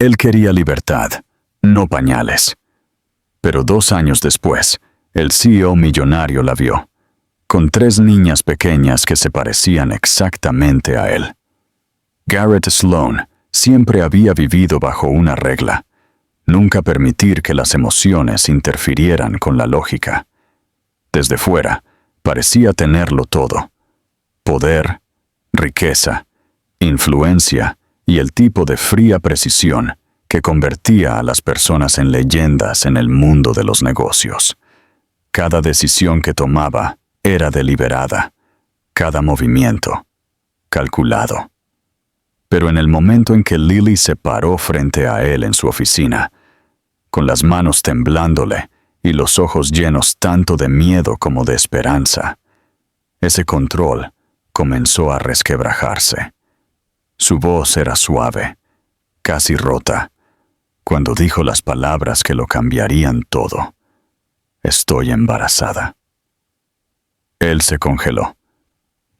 Él quería libertad, no pañales. Pero 2 años después, el CEO millonario la vio, con 3 niñas pequeñas que se parecían exactamente a él. Garrett Sloan siempre había vivido bajo una regla: nunca permitir que las emociones interfirieran con la lógica. Desde fuera, parecía tenerlo todo: poder, riqueza, influencia y el tipo de fría precisión que convertía a las personas en leyendas en el mundo de los negocios. Cada decisión que tomaba era deliberada, cada movimiento calculado. Pero en el momento en que Lily se paró frente a él en su oficina, con las manos temblándole y los ojos llenos tanto de miedo como de esperanza, ese control comenzó a resquebrajarse. Su voz era suave, casi rota, cuando dijo las palabras que lo cambiarían todo: «Estoy embarazada». Él se congeló,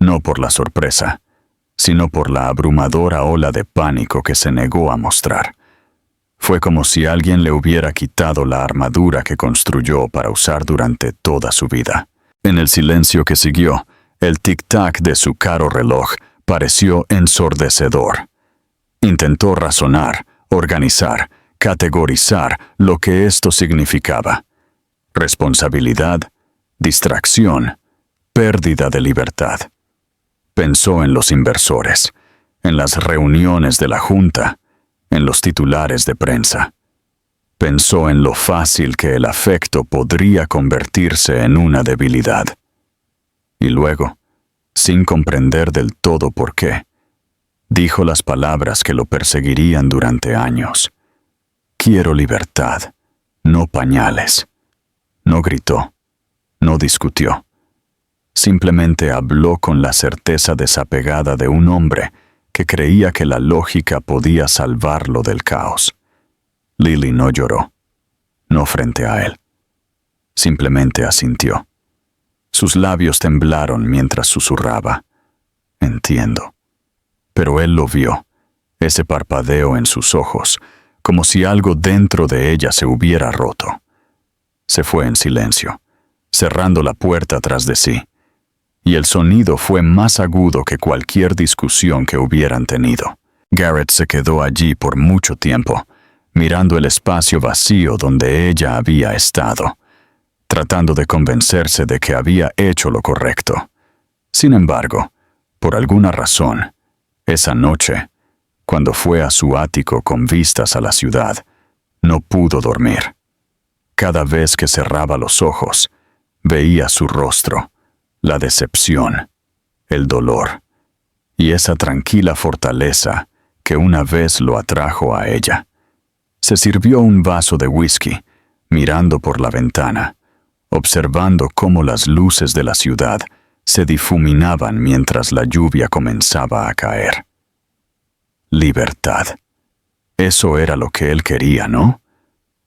no por la sorpresa, sino por la abrumadora ola de pánico que se negó a mostrar. Fue como si alguien le hubiera quitado la armadura que construyó para usar durante toda su vida. En el silencio que siguió, el tic-tac de su caro reloj pareció ensordecedor. Intentó razonar, organizar, categorizar lo que esto significaba: responsabilidad, distracción, pérdida de libertad. Pensó en los inversores, en las reuniones de la junta, en los titulares de prensa. Pensó en lo fácil que el afecto podría convertirse en una debilidad. Y luego, sin comprender del todo por qué, dijo las palabras que lo perseguirían durante años: «Quiero libertad, no pañales». No gritó, no discutió. Simplemente habló con la certeza desapegada de un hombre que creía que la lógica podía salvarlo del caos. Lily no lloró, no frente a él. Simplemente asintió. Sus labios temblaron mientras susurraba: «Entiendo». Pero él lo vio, ese parpadeo en sus ojos, como si algo dentro de ella se hubiera roto. Se fue en silencio, cerrando la puerta tras de sí, y el sonido fue más agudo que cualquier discusión que hubieran tenido. Garrett se quedó allí por mucho tiempo, mirando el espacio vacío donde ella había estado, tratando de convencerse de que había hecho lo correcto. Sin embargo, por alguna razón, esa noche, cuando fue a su ático con vistas a la ciudad, no pudo dormir. Cada vez que cerraba los ojos, veía su rostro, la decepción, el dolor y esa tranquila fortaleza que una vez lo atrajo a ella. Se sirvió un vaso de whisky, mirando por la ventana, observando cómo las luces de la ciudad se difuminaban mientras la lluvia comenzaba a caer. Libertad. Eso era lo que él quería, ¿no?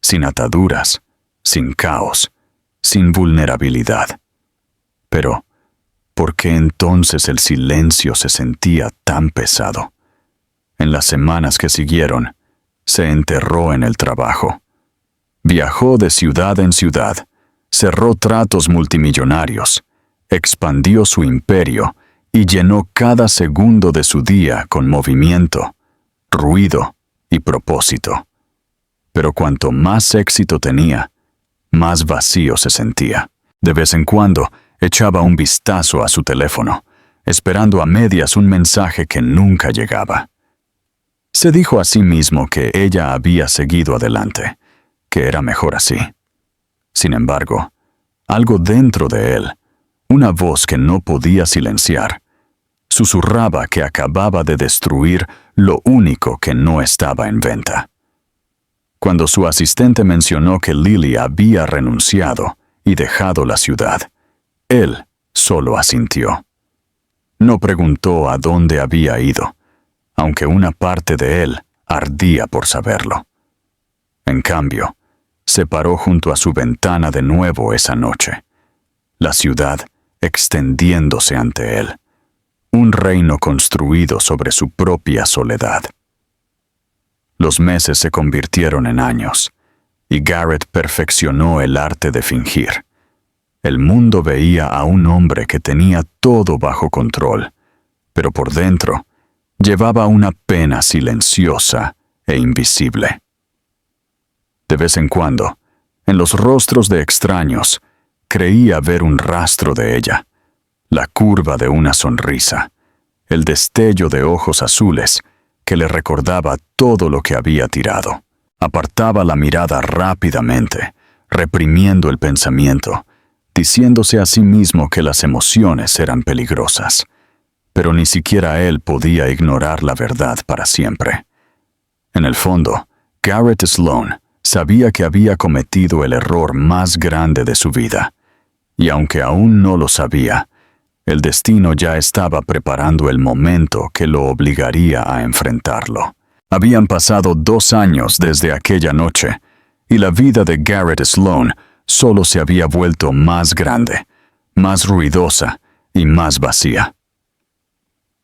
Sin ataduras, sin caos, sin vulnerabilidad. Pero, ¿por qué entonces el silencio se sentía tan pesado? En las semanas que siguieron, se enterró en el trabajo. Viajó de ciudad en ciudad, cerró tratos multimillonarios, expandió su imperio y llenó cada segundo de su día con movimiento, ruido y propósito. Pero cuanto más éxito tenía, más vacío se sentía. De vez en cuando, echaba un vistazo a su teléfono, esperando a medias un mensaje que nunca llegaba. Se dijo a sí mismo que ella había seguido adelante, que era mejor así. Sin embargo, algo dentro de él, una voz que no podía silenciar, susurraba que acababa de destruir lo único que no estaba en venta. Cuando su asistente mencionó que Lily había renunciado y dejado la ciudad, él solo asintió. No preguntó a dónde había ido, aunque una parte de él ardía por saberlo. En cambio, se paró junto a su ventana de nuevo esa noche, la ciudad extendiéndose ante él, un reino construido sobre su propia soledad. Los meses se convirtieron en años, y Garrett perfeccionó el arte de fingir. El mundo veía a un hombre que tenía todo bajo control, pero por dentro llevaba una pena silenciosa e invisible. De vez en cuando, en los rostros de extraños, creía ver un rastro de ella, la curva de una sonrisa, el destello de ojos azules que le recordaba todo lo que había tirado. Apartaba la mirada rápidamente, reprimiendo el pensamiento, diciéndose a sí mismo que las emociones eran peligrosas. Pero ni siquiera él podía ignorar la verdad para siempre. En el fondo, Garrett Sloan sabía que había cometido el error más grande de su vida, y aunque aún no lo sabía, el destino ya estaba preparando el momento que lo obligaría a enfrentarlo. Habían pasado 2 años desde aquella noche, y la vida de Garrett Sloan solo se había vuelto más grande, más ruidosa y más vacía.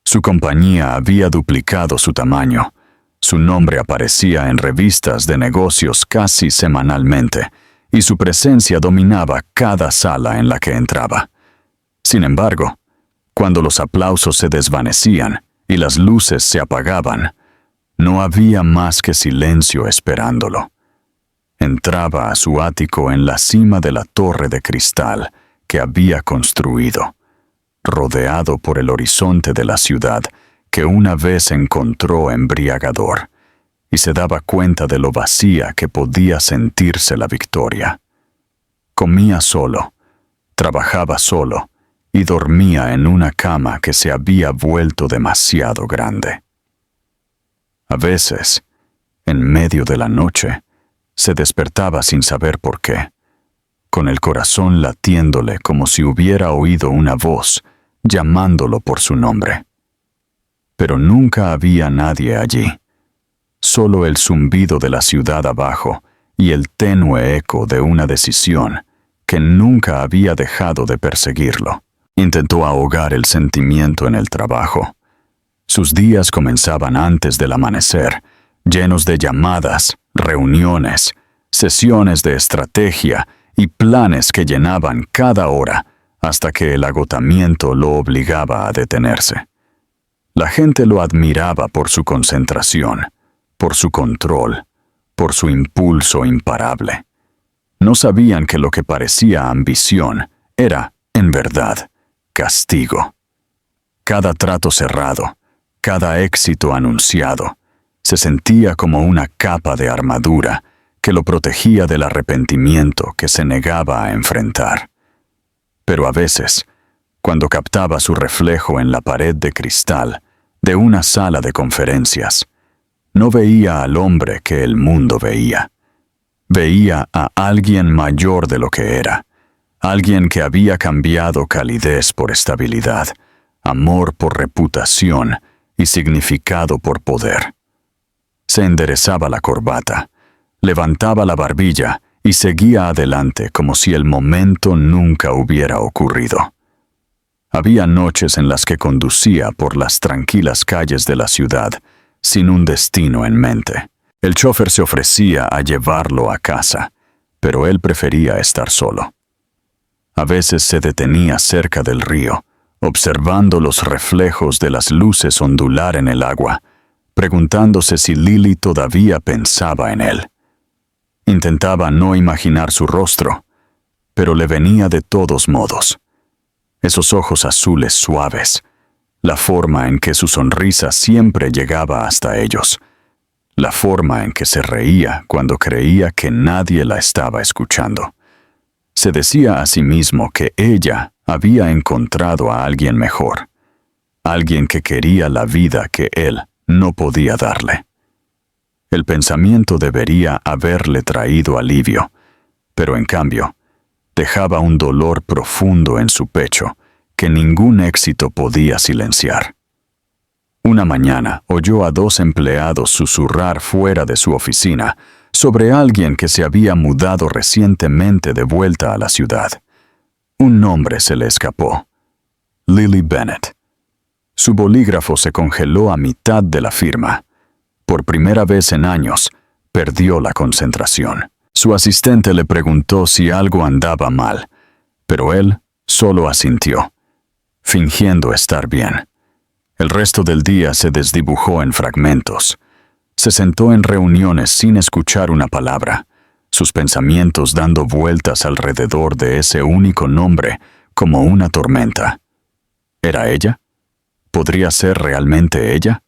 Su compañía había duplicado su tamaño. Su nombre aparecía en revistas de negocios casi semanalmente, y su presencia dominaba cada sala en la que entraba. Sin embargo, cuando los aplausos se desvanecían y las luces se apagaban, no había más que silencio esperándolo. Entraba a su ático en la cima de la torre de cristal que había construido, rodeado por el horizonte de la ciudad que una vez encontró embriagador, y se daba cuenta de lo vacía que podía sentirse la victoria. Comía solo, trabajaba solo, y dormía en una cama que se había vuelto demasiado grande. A veces, en medio de la noche, se despertaba sin saber por qué, con el corazón latiéndole como si hubiera oído una voz llamándolo por su nombre. Pero nunca había nadie allí, solo el zumbido de la ciudad abajo y el tenue eco de una decisión que nunca había dejado de perseguirlo. Intentó ahogar el sentimiento en el trabajo. Sus días comenzaban antes del amanecer, llenos de llamadas, reuniones, sesiones de estrategia y planes que llenaban cada hora hasta que el agotamiento lo obligaba a detenerse. La gente lo admiraba por su concentración, por su control, por su impulso imparable. No sabían que lo que parecía ambición era, en verdad, castigo. Cada trato cerrado, cada éxito anunciado, se sentía como una capa de armadura que lo protegía del arrepentimiento que se negaba a enfrentar. Pero a veces, cuando captaba su reflejo en la pared de cristal de una sala de conferencias, no veía al hombre que el mundo veía. Veía a alguien mayor de lo que era, alguien que había cambiado calidez por estabilidad, amor por reputación y significado por poder. Se enderezaba la corbata, levantaba la barbilla y seguía adelante como si el momento nunca hubiera ocurrido. Había noches en las que conducía por las tranquilas calles de la ciudad sin un destino en mente. El chofer se ofrecía a llevarlo a casa, pero él prefería estar solo. A veces se detenía cerca del río, observando los reflejos de las luces ondular en el agua, preguntándose si Lily todavía pensaba en él. Intentaba no imaginar su rostro, pero le venía de todos modos. Esos ojos azules suaves, la forma en que su sonrisa siempre llegaba hasta ellos, la forma en que se reía cuando creía que nadie la estaba escuchando. Se decía a sí mismo que ella había encontrado a alguien mejor, alguien que quería la vida que él no podía darle. El pensamiento debería haberle traído alivio, pero en cambio, dejaba un dolor profundo en su pecho que ningún éxito podía silenciar. Una mañana oyó a 2 empleados susurrar fuera de su oficina sobre alguien que se había mudado recientemente de vuelta a la ciudad. Un nombre se le escapó: Lily Bennett. Su bolígrafo se congeló a mitad de la firma. por primera vez en años, perdió la concentración. Su asistente le preguntó si algo andaba mal, pero él solo asintió, fingiendo estar bien. El resto del día se desdibujó en fragmentos. Se sentó en reuniones sin escuchar una palabra, sus pensamientos dando vueltas alrededor de ese único nombre como una tormenta. ¿Era ella? ¿Podría ser realmente ella?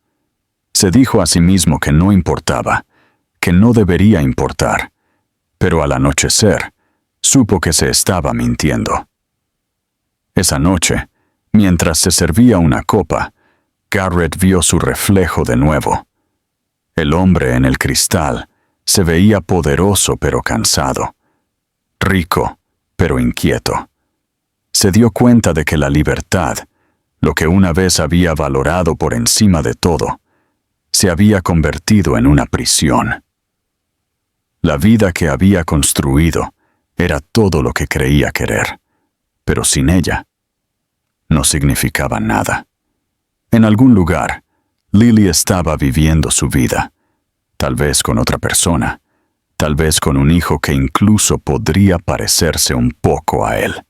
Se dijo a sí mismo que no importaba, que no debería importar, pero al anochecer, supo que se estaba mintiendo. Esa noche, mientras se servía una copa, Garrett vio su reflejo de nuevo. El hombre en el cristal se veía poderoso pero cansado, rico pero inquieto. Se dio cuenta de que la libertad, lo que una vez había valorado por encima de todo, se había convertido en una prisión. La vida que había construido era todo lo que creía querer, pero sin ella no significaba nada. En algún lugar, Lily estaba viviendo su vida, tal vez con otra persona, tal vez con un hijo que incluso podría parecerse un poco a él.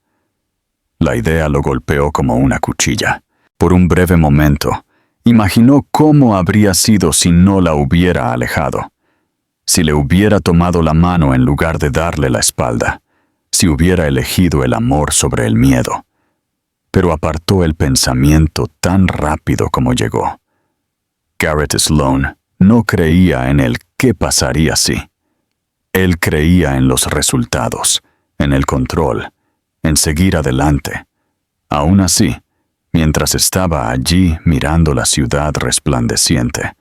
La idea lo golpeó como una cuchilla. Por un breve momento, imaginó cómo habría sido si no la hubiera alejado, si le hubiera tomado la mano en lugar de darle la espalda, si hubiera elegido el amor sobre el miedo. Pero apartó el pensamiento tan rápido como llegó. Garrett Sloan no creía en el qué pasaría si. Él creía en los resultados, en el control, en seguir adelante. Aún así, mientras estaba allí mirando la ciudad resplandeciente,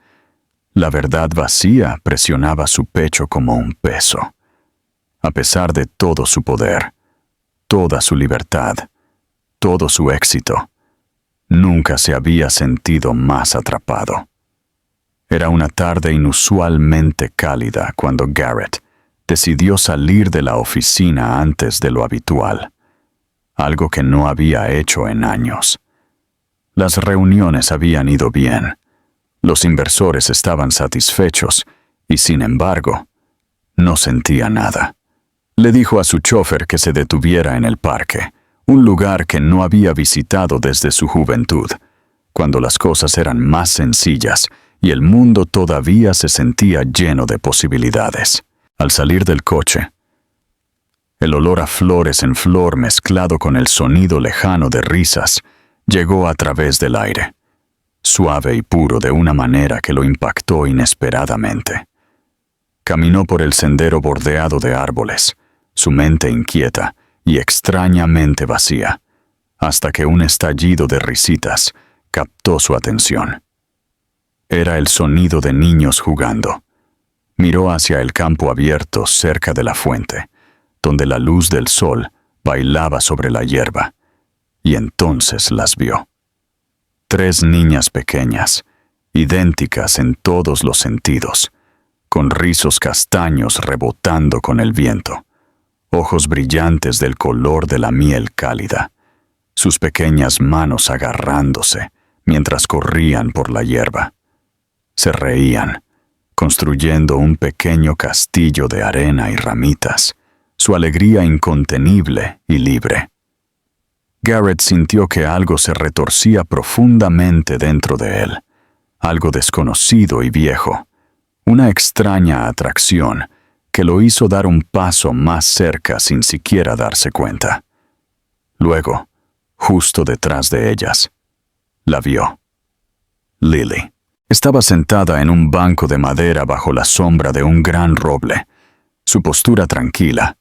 la verdad vacía presionaba su pecho como un peso. A pesar de todo su poder, toda su libertad, todo su éxito, nunca se había sentido más atrapado. Era una tarde inusualmente cálida cuando Garrett decidió salir de la oficina antes de lo habitual, algo que no había hecho en años. Las reuniones habían ido bien, los inversores estaban satisfechos y, sin embargo, no sentía nada. Le dijo a su chofer que se detuviera en el parque, un lugar que no había visitado desde su juventud, cuando las cosas eran más sencillas y el mundo todavía se sentía lleno de posibilidades. Al salir del coche, el olor a flores en flor mezclado con el sonido lejano de risas llegó a través del aire, suave y puro de una manera que lo impactó inesperadamente. Caminó por el sendero bordeado de árboles, su mente inquieta y extrañamente vacía, hasta que un estallido de risitas captó su atención. Era el sonido de niños jugando. Miró hacia el campo abierto cerca de la fuente, donde la luz del sol bailaba sobre la hierba, y entonces las vio. 3 niñas pequeñas, idénticas en todos los sentidos, con rizos castaños rebotando con el viento, ojos brillantes del color de la miel cálida, sus pequeñas manos agarrándose mientras corrían por la hierba. Se reían, construyendo un pequeño castillo de arena y ramitas, su alegría incontenible y libre. Garrett sintió que algo se retorcía profundamente dentro de él, algo desconocido y viejo, una extraña atracción que lo hizo dar un paso más cerca sin siquiera darse cuenta. Luego, justo detrás de ellas, la vio. Lily. Estaba sentada en un banco de madera bajo la sombra de un gran roble, su postura tranquila,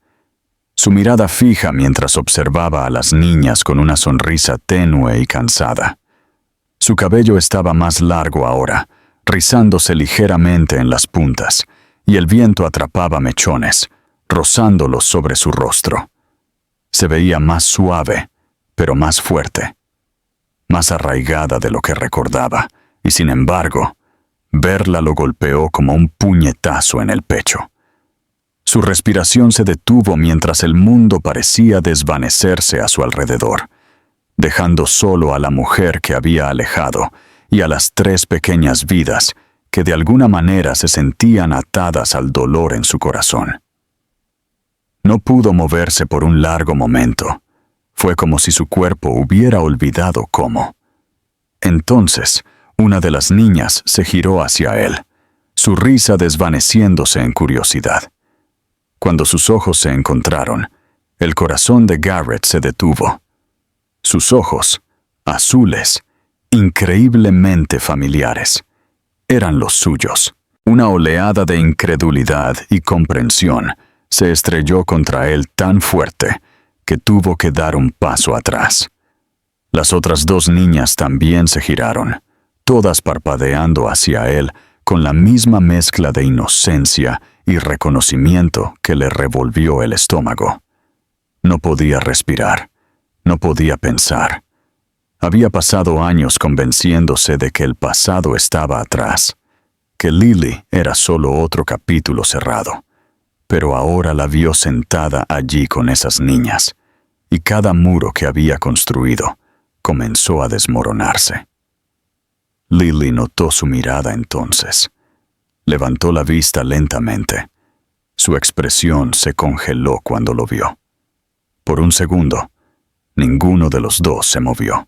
su mirada fija mientras observaba a las niñas con una sonrisa tenue y cansada. Su cabello estaba más largo ahora, rizándose ligeramente en las puntas, y el viento atrapaba mechones, rozándolos sobre su rostro. Se veía más suave, pero más fuerte, más arraigada de lo que recordaba, y sin embargo, verla lo golpeó como un puñetazo en el pecho. Su respiración se detuvo mientras el mundo parecía desvanecerse a su alrededor, dejando solo a la mujer que había alejado y a las 3 pequeñas vidas que de alguna manera se sentían atadas al dolor en su corazón. No pudo moverse por un largo momento. Fue como si su cuerpo hubiera olvidado cómo. Entonces, una de las niñas se giró hacia él, su risa desvaneciéndose en curiosidad. Cuando sus ojos se encontraron, el corazón de Garrett se detuvo. Sus ojos, azules, increíblemente familiares, eran los suyos. Una oleada de incredulidad y comprensión se estrelló contra él tan fuerte que tuvo que dar un paso atrás. Las otras dos niñas también se giraron, todas parpadeando hacia él con la misma mezcla de inocencia y reconocimiento que le revolvió el estómago. No podía respirar, no podía pensar. Había pasado años convenciéndose de que el pasado estaba atrás, que Lily era solo otro capítulo cerrado, pero ahora la vio sentada allí con esas niñas, y cada muro que había construido comenzó a desmoronarse. Lily notó su mirada entonces. Levantó la vista lentamente. Su expresión se congeló cuando lo vio. Por un segundo, ninguno de los dos se movió.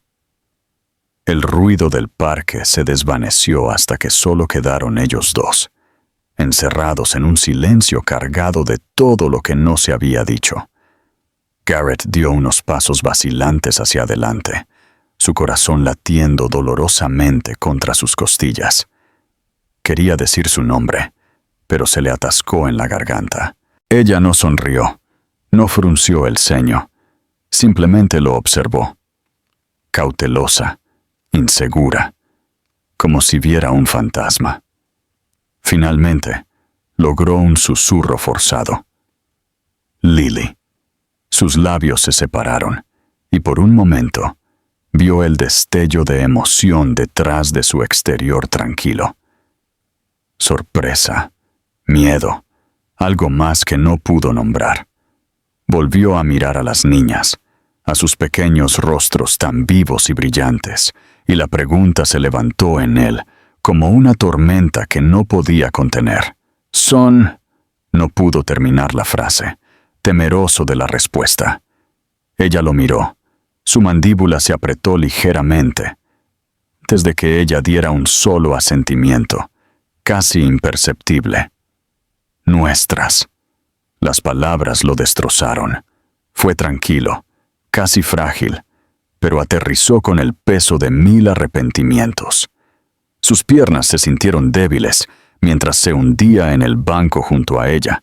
El ruido del parque se desvaneció hasta que solo quedaron ellos dos, encerrados en un silencio cargado de todo lo que no se había dicho. Garrett dio unos pasos vacilantes hacia adelante, su corazón latiendo dolorosamente contra sus costillas. Quería decir su nombre, pero se le atascó en la garganta. Ella no sonrió, no frunció el ceño, simplemente lo observó. Cautelosa, insegura, como si viera un fantasma. Finalmente, logró un susurro forzado. Lily. Sus labios se separaron, y por un momento vio el destello de emoción detrás de su exterior tranquilo. Sorpresa, miedo, algo más que no pudo nombrar. Volvió a mirar a las niñas, a sus pequeños rostros tan vivos y brillantes, y la pregunta se levantó en él como una tormenta que no podía contener. Son... No pudo terminar la frase, temeroso de la respuesta. Ella lo miró. Su mandíbula se apretó ligeramente. Desde que ella diera un solo asentimiento, casi imperceptible. Nuestras. Las palabras lo destrozaron. Fue tranquilo, casi frágil, pero aterrizó con el peso de 1000 arrepentimientos. Sus piernas se sintieron débiles mientras se hundía en el banco junto a ella,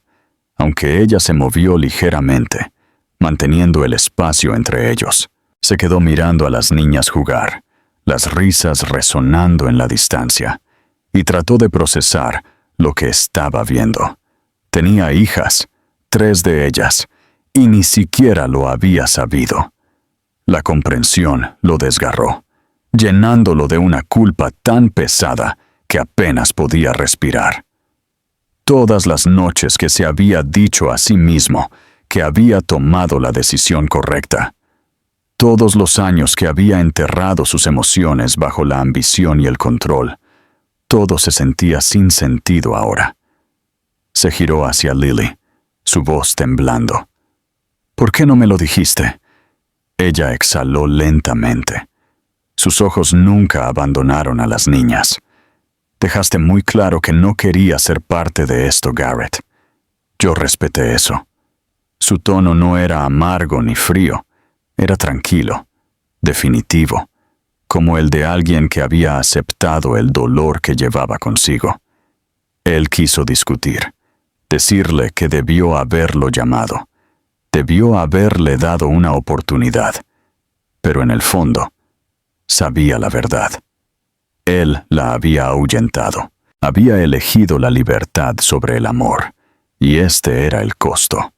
aunque ella se movió ligeramente, manteniendo el espacio entre ellos. Se quedó mirando a las niñas jugar, las risas resonando en la distancia, y trató de procesar lo que estaba viendo. Tenía hijas, 3 de ellas, y ni siquiera lo había sabido. La comprensión lo desgarró, llenándolo de una culpa tan pesada que apenas podía respirar. Todas las noches que se había dicho a sí mismo que había tomado la decisión correcta. Todos los años que había enterrado sus emociones bajo la ambición y el control. Todo se sentía sin sentido ahora. Se giró hacia Lily, su voz temblando. ¿Por qué no me lo dijiste? Ella exhaló lentamente. Sus ojos nunca abandonaron a las niñas. Dejaste muy claro que no quería ser parte de esto, Garrett. Yo respeté eso. Su tono no era amargo ni frío. Era tranquilo, definitivo, como el de alguien que había aceptado el dolor que llevaba consigo. Él quiso discutir, decirle que debió haberlo llamado, debió haberle dado una oportunidad, pero en el fondo, sabía la verdad. Él la había ahuyentado, había elegido la libertad sobre el amor, y este era el costo.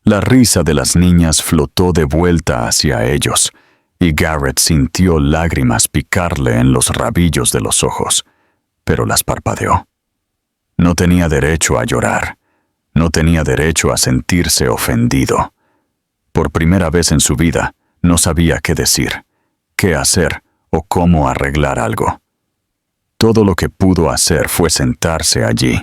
La risa de las niñas flotó de vuelta hacia ellos, y Garrett sintió lágrimas picarle en los rabillos de los ojos, pero las parpadeó. No tenía derecho a llorar, no tenía derecho a sentirse ofendido. Por primera vez en su vida, no sabía qué decir, qué hacer o cómo arreglar algo. Todo lo que pudo hacer fue sentarse allí,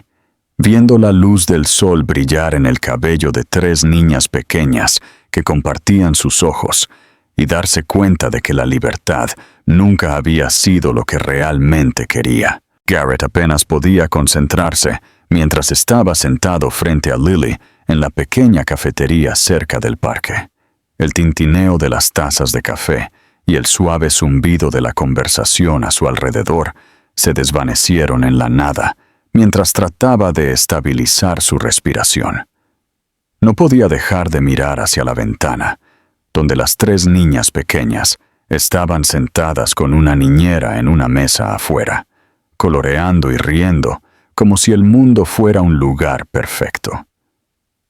viendo la luz del sol brillar en el cabello de 3 niñas pequeñas que compartían sus ojos, y darse cuenta de que la libertad nunca había sido lo que realmente quería. Garrett apenas podía concentrarse mientras estaba sentado frente a Lily en la pequeña cafetería cerca del parque. El tintineo de las tazas de café y el suave zumbido de la conversación a su alrededor se desvanecieron en la nada mientras trataba de estabilizar su respiración. No podía dejar de mirar hacia la ventana, donde las 3 niñas pequeñas estaban sentadas con una niñera en una mesa afuera, coloreando y riendo como si el mundo fuera un lugar perfecto.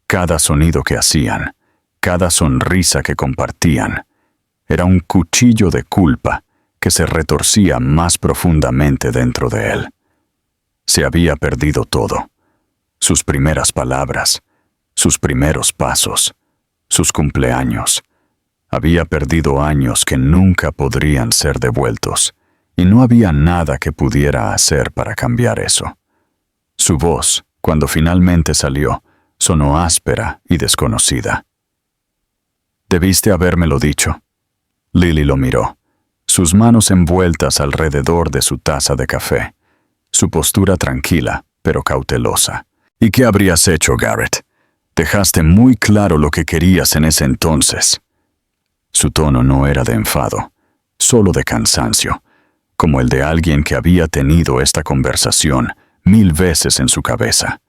Cada sonido que hacían, cada sonrisa que compartían, era un cuchillo de culpa que se retorcía más profundamente dentro de él. Se había perdido todo: sus primeras palabras, sus primeros pasos, sus cumpleaños. Había perdido años que nunca podrían ser devueltos, y no había nada que pudiera hacer para cambiar eso. Su voz, cuando finalmente salió, sonó áspera y desconocida. «Debiste habérmelo dicho». Lily lo miró, sus manos envueltas alrededor de su taza de café, su postura tranquila, pero cautelosa. «¿Y qué habrías hecho, Garrett? Dejaste muy claro lo que querías en ese entonces». Su tono no era de enfado, solo de cansancio, como el de alguien que había tenido esta conversación 1000 veces en su cabeza.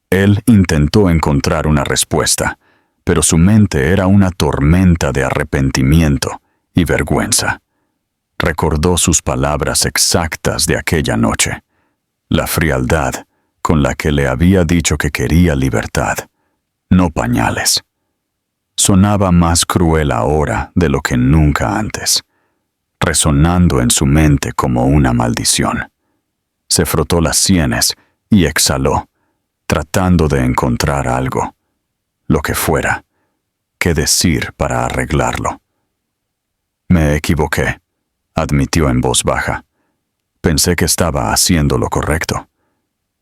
Él intentó encontrar una respuesta, pero su mente era una tormenta de arrepentimiento y vergüenza. Recordó sus palabras exactas de aquella noche, la frialdad con la que le había dicho que quería libertad, no pañales. Sonaba más cruel ahora de lo que nunca antes, resonando en su mente como una maldición. Se frotó las sienes y exhaló, tratando de encontrar algo, lo que fuera, que decir para arreglarlo. «Me equivoqué», admitió en voz baja. «Pensé que estaba haciendo lo correcto.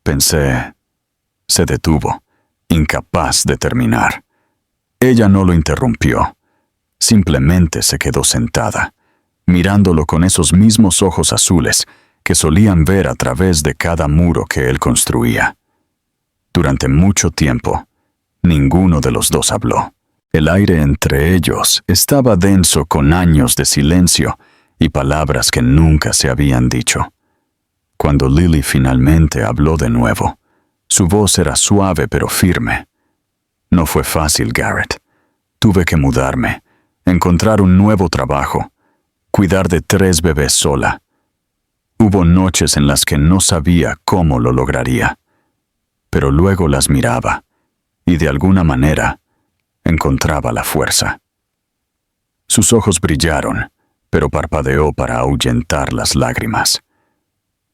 Pensé...» Se detuvo, incapaz de terminar. Ella no lo interrumpió. Simplemente se quedó sentada, mirándolo con esos mismos ojos azules que solían ver a través de cada muro que él construía. Durante mucho tiempo, ninguno de los dos habló. El aire entre ellos estaba denso con años de silencio y palabras que nunca se habían dicho. Cuando Lily finalmente habló de nuevo, su voz era suave pero firme. «No fue fácil, Garrett. Tuve que mudarme, encontrar un nuevo trabajo, cuidar de 3 bebés sola. Hubo noches en las que no sabía cómo lo lograría, pero luego las miraba y de alguna manera encontraba la fuerza». Sus ojos brillaron, pero parpadeó para ahuyentar las lágrimas.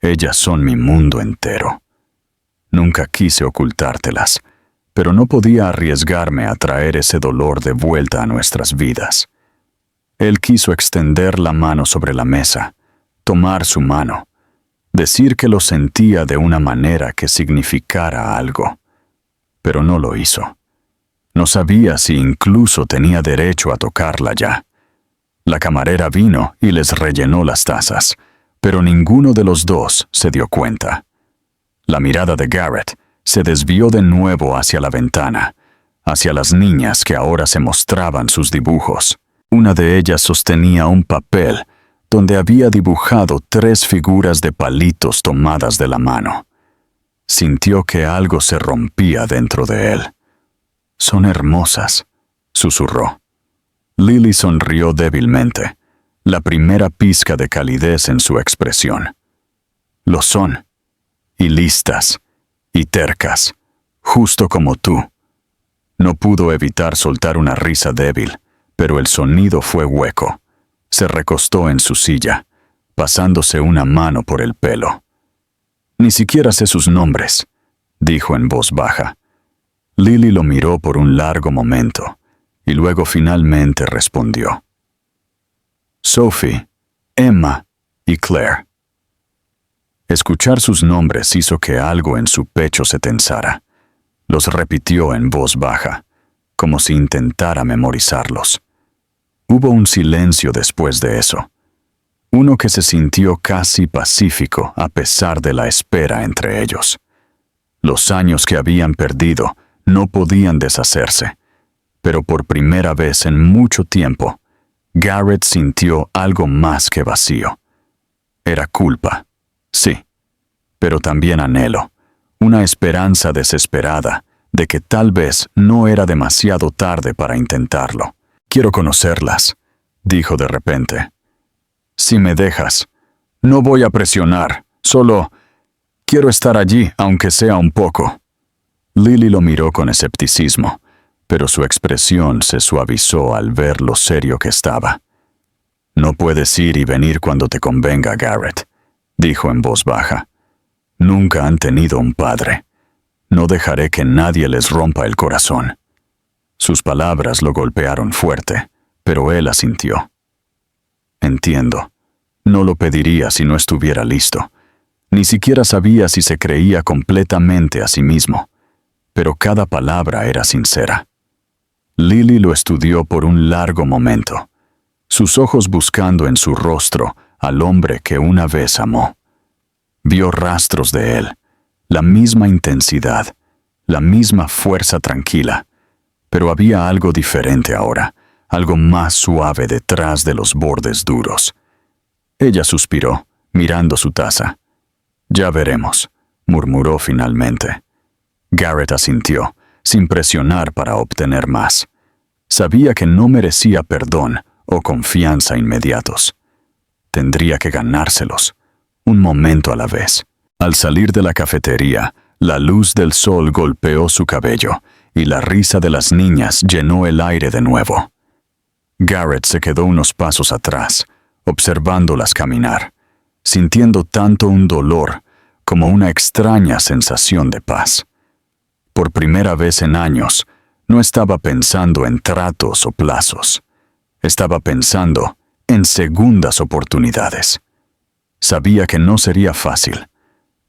«Ellas son mi mundo entero. Nunca quise ocultártelas, pero no podía arriesgarme a traer ese dolor de vuelta a nuestras vidas». Él quiso extender la mano sobre la mesa, tomar su mano, decir que lo sentía de una manera que significara algo, pero no lo hizo. No sabía si incluso tenía derecho a tocarla ya. La camarera vino y les rellenó las tazas, pero ninguno de los dos se dio cuenta. La mirada de Garrett se desvió de nuevo hacia la ventana, hacia las niñas que ahora se mostraban sus dibujos. Una de ellas sostenía un papel donde había dibujado 3 figuras de palitos tomadas de la mano. Sintió que algo se rompía dentro de él. «Son hermosas», susurró. Lily sonrió débilmente, la primera pizca de calidez en su expresión. «Lo son, y listas, y tercas, justo como tú». No pudo evitar soltar una risa débil, pero el sonido fue hueco. Se recostó en su silla, pasándose una mano por el pelo. «Ni siquiera sé sus nombres», dijo en voz baja. Lily lo miró por un largo momento, y luego finalmente respondió. «Sophie, Emma y Claire». Escuchar sus nombres hizo que algo en su pecho se tensara. Los repitió en voz baja, como si intentara memorizarlos. Hubo un silencio después de eso. Uno que se sintió casi pacífico a pesar de la espera entre ellos. Los años que habían perdido no podían deshacerse, pero por primera vez en mucho tiempo, Garrett sintió algo más que vacío. Era culpa, sí, pero también anhelo, una esperanza desesperada de que tal vez no era demasiado tarde para intentarlo. «Quiero conocerlas», dijo de repente. «Si me dejas, no voy a presionar, solo quiero estar allí, aunque sea un poco». Lily lo miró con escepticismo, pero su expresión se suavizó al ver lo serio que estaba. «No puedes ir y venir cuando te convenga, Garrett», dijo en voz baja. «Nunca han tenido un padre. No dejaré que nadie les rompa el corazón». Sus palabras lo golpearon fuerte, pero él asintió. «Entiendo. No lo pediría si no estuviera listo. Ni siquiera sabía si se creía completamente a sí mismo, pero cada palabra era sincera». Lily lo estudió por un largo momento, sus ojos buscando en su rostro al hombre que una vez amó. Vio rastros de él, la misma intensidad, la misma fuerza tranquila, pero había algo diferente ahora, algo más suave detrás de los bordes duros. Ella suspiró, mirando su taza. «Ya veremos», murmuró finalmente. Garrett asintió, sin presionar para obtener más. Sabía que no merecía perdón o confianza inmediatos. Tendría que ganárselos, un momento a la vez. Al salir de la cafetería, la luz del sol golpeó su cabello y la risa de las niñas llenó el aire de nuevo. Garrett se quedó unos pasos atrás, observándolas caminar, sintiendo tanto un dolor como una extraña sensación de paz. Por primera vez en años, no estaba pensando en tratos o plazos. Estaba pensando en segundas oportunidades. Sabía que no sería fácil,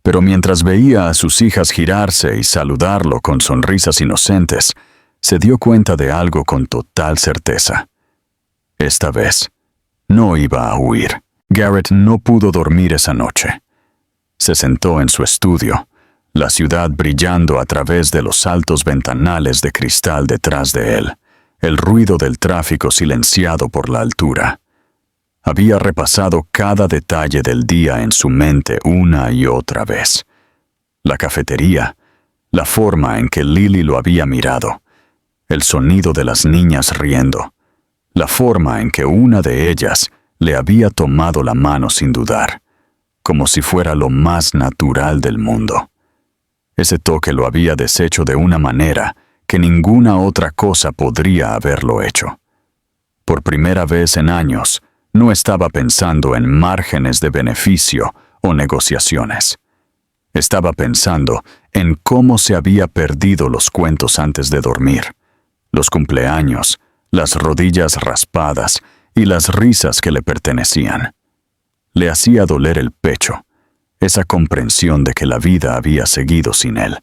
pero mientras veía a sus hijas girarse y saludarlo con sonrisas inocentes, se dio cuenta de algo con total certeza. Esta vez, no iba a huir. Garrett no pudo dormir esa noche. Se sentó en su estudio, la ciudad brillando a través de los altos ventanales de cristal detrás de él, el ruido del tráfico silenciado por la altura. Había repasado cada detalle del día en su mente una y otra vez. La cafetería, la forma en que Lily lo había mirado, el sonido de las niñas riendo, la forma en que una de ellas le había tomado la mano sin dudar, como si fuera lo más natural del mundo. Ese toque lo había deshecho de una manera que ninguna otra cosa podría haberlo hecho. Por primera vez en años, no estaba pensando en márgenes de beneficio o negociaciones. Estaba pensando en cómo se había perdido los cuentos antes de dormir, los cumpleaños, las rodillas raspadas y las risas que le pertenecían. Le hacía doler el pecho, esa comprensión de que la vida había seguido sin él,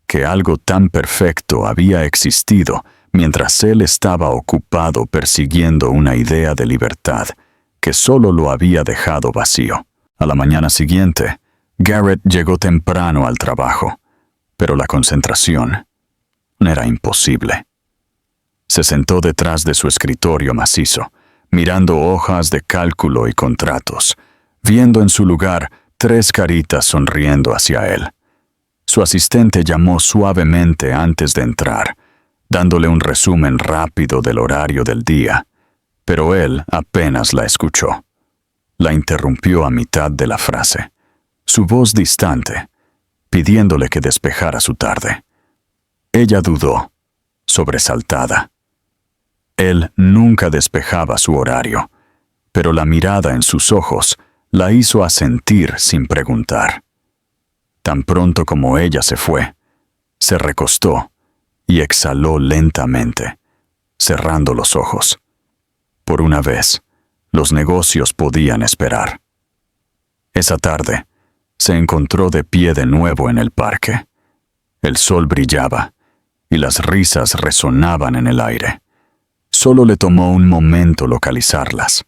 que algo tan perfecto había existido mientras él estaba ocupado persiguiendo una idea de libertad que solo lo había dejado vacío. A la mañana siguiente, Garrett llegó temprano al trabajo, pero la concentración era imposible. Se sentó detrás de su escritorio macizo, mirando hojas de cálculo y contratos, viendo en su lugar 3 caritas sonriendo hacia él. Su asistente llamó suavemente antes de entrar, dándole un resumen rápido del horario del día, pero él apenas la escuchó. La interrumpió a mitad de la frase, su voz distante, pidiéndole que despejara su tarde. Ella dudó, sobresaltada. Él nunca despejaba su horario, pero la mirada en sus ojos la hizo asentir sin preguntar. Tan pronto como ella se fue, se recostó y exhaló lentamente, cerrando los ojos. Por una vez, los negocios podían esperar. Esa tarde, se encontró de pie de nuevo en el parque. El sol brillaba y las risas resonaban en el aire. Solo le tomó un momento localizarlas.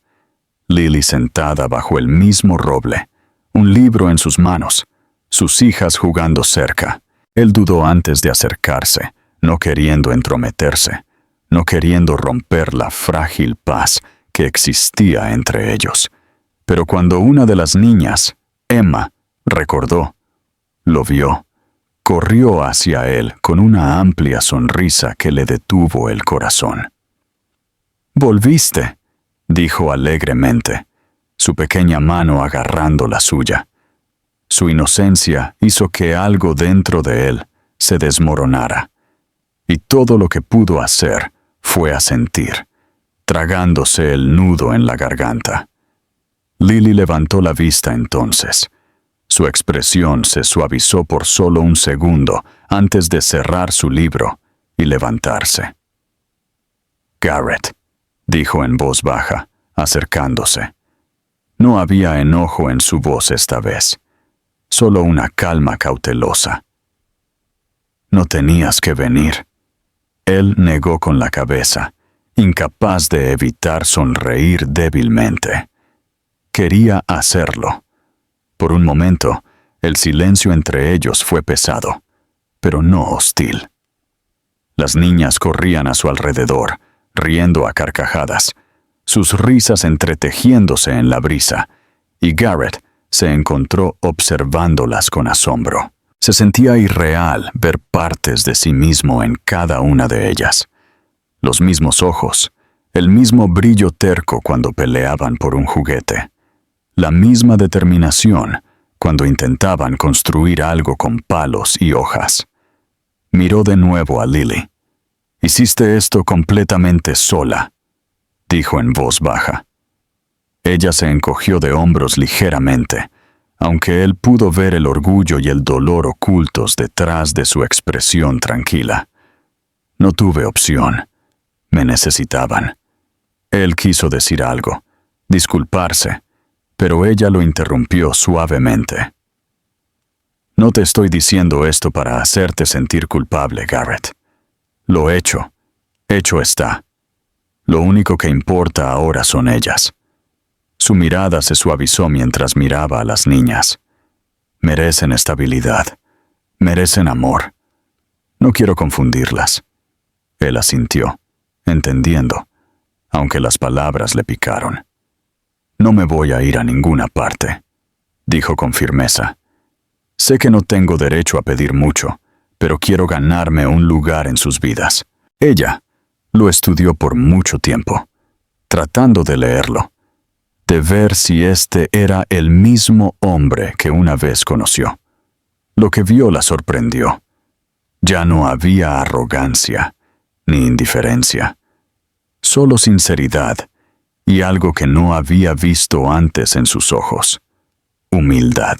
Lily sentada bajo el mismo roble, un libro en sus manos, sus hijas jugando cerca. Él dudó antes de acercarse, no queriendo entrometerse, no queriendo romper la frágil paz que existía entre ellos. Pero cuando una de las niñas, Emma, recordó, lo vio, corrió hacia él con una amplia sonrisa que le detuvo el corazón. «Volviste», dijo alegremente, su pequeña mano agarrando la suya. Su inocencia hizo que algo dentro de él se desmoronara, y todo lo que pudo hacer fue asentir, tragándose el nudo en la garganta. Lily levantó la vista entonces. Su expresión se suavizó por solo un segundo antes de cerrar su libro y levantarse. «Garrett», dijo en voz baja, acercándose. No había enojo en su voz esta vez, solo una calma cautelosa. «No tenías que venir». Él negó con la cabeza, incapaz de evitar sonreír débilmente. Quería hacerlo. Por un momento, el silencio entre ellos fue pesado, pero no hostil. Las niñas corrían a su alrededor, riendo a carcajadas, sus risas entretejiéndose en la brisa, y Garrett se encontró observándolas con asombro. Se sentía irreal ver partes de sí mismo en cada una de ellas. Los mismos ojos, el mismo brillo terco cuando peleaban por un juguete, la misma determinación cuando intentaban construir algo con palos y hojas. Miró de nuevo a Lily. «Hiciste esto completamente sola», dijo en voz baja. Ella se encogió de hombros ligeramente, aunque él pudo ver el orgullo y el dolor ocultos detrás de su expresión tranquila. «No tuve opción. Me necesitaban». Él quiso decir algo, disculparse, pero ella lo interrumpió suavemente. «No te estoy diciendo esto para hacerte sentir culpable, Garrett. Lo hecho está. Lo único que importa ahora son ellas». Su mirada se suavizó mientras miraba a las niñas. «Merecen estabilidad. Merecen amor. No quiero confundirlas». Él asintió, entendiendo, aunque las palabras le picaron. «No me voy a ir a ninguna parte», dijo con firmeza. «Sé que no tengo derecho a pedir mucho, pero quiero ganarme un lugar en sus vidas». Ella lo estudió por mucho tiempo, tratando de leerlo, de ver si este era el mismo hombre que una vez conoció. Lo que vio la sorprendió. Ya no había arrogancia ni indiferencia, solo sinceridad y algo que no había visto antes en sus ojos: humildad.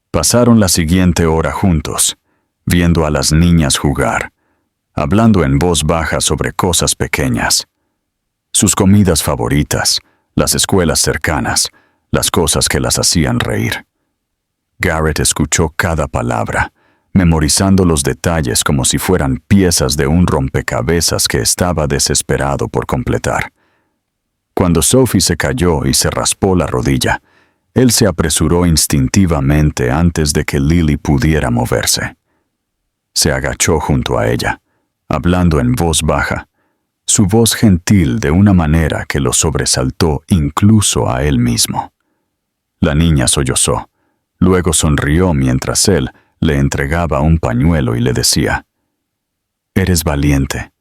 Pasaron la siguiente hora juntos, viendo a las niñas jugar, hablando en voz baja sobre cosas pequeñas, sus comidas favoritas, las escuelas cercanas, las cosas que las hacían reír. Garrett escuchó cada palabra, memorizando los detalles como si fueran piezas de un rompecabezas que estaba desesperado por completar. Cuando Sophie se cayó y se raspó la rodilla, él se apresuró instintivamente antes de que Lily pudiera moverse. Se agachó junto a ella, hablando en voz baja, su voz gentil de una manera que lo sobresaltó incluso a él mismo. La niña sollozó, luego sonrió mientras él le entregaba un pañuelo y le decía: «Eres valiente,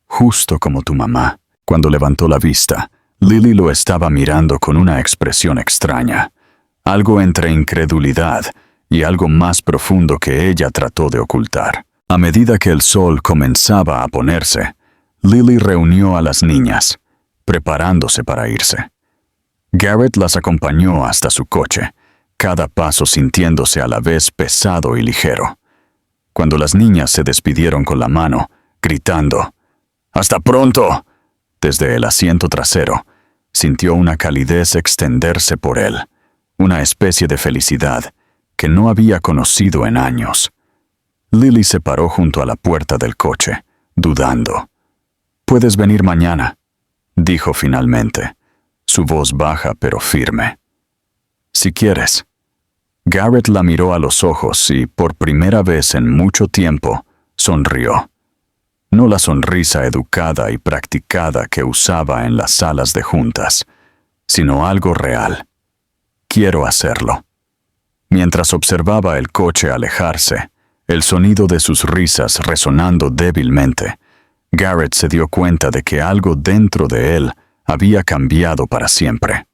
justo como tu mamá». Cuando levantó la vista, Lily lo estaba mirando con una expresión extraña, algo entre incredulidad y algo más profundo que ella trató de ocultar. A medida que el sol comenzaba a ponerse, Lily reunió a las niñas, preparándose para irse. Garrett las acompañó hasta su coche, cada paso sintiéndose a la vez pesado y ligero. Cuando las niñas se despidieron con la mano, gritando «¡Hasta pronto!», desde el asiento trasero, sintió una calidez extenderse por él, una especie de felicidad que no había conocido en años. Lily se paró junto a la puerta del coche, dudando. «Puedes venir mañana», dijo finalmente, su voz baja pero firme. «Si quieres». Garrett la miró a los ojos y, por primera vez en mucho tiempo, sonrió. No la sonrisa educada y practicada que usaba en las salas de juntas, sino algo real. «Quiero hacerlo». Mientras observaba el coche alejarse, el sonido de sus risas resonando débilmente, Garrett se dio cuenta de que algo dentro de él había cambiado para siempre.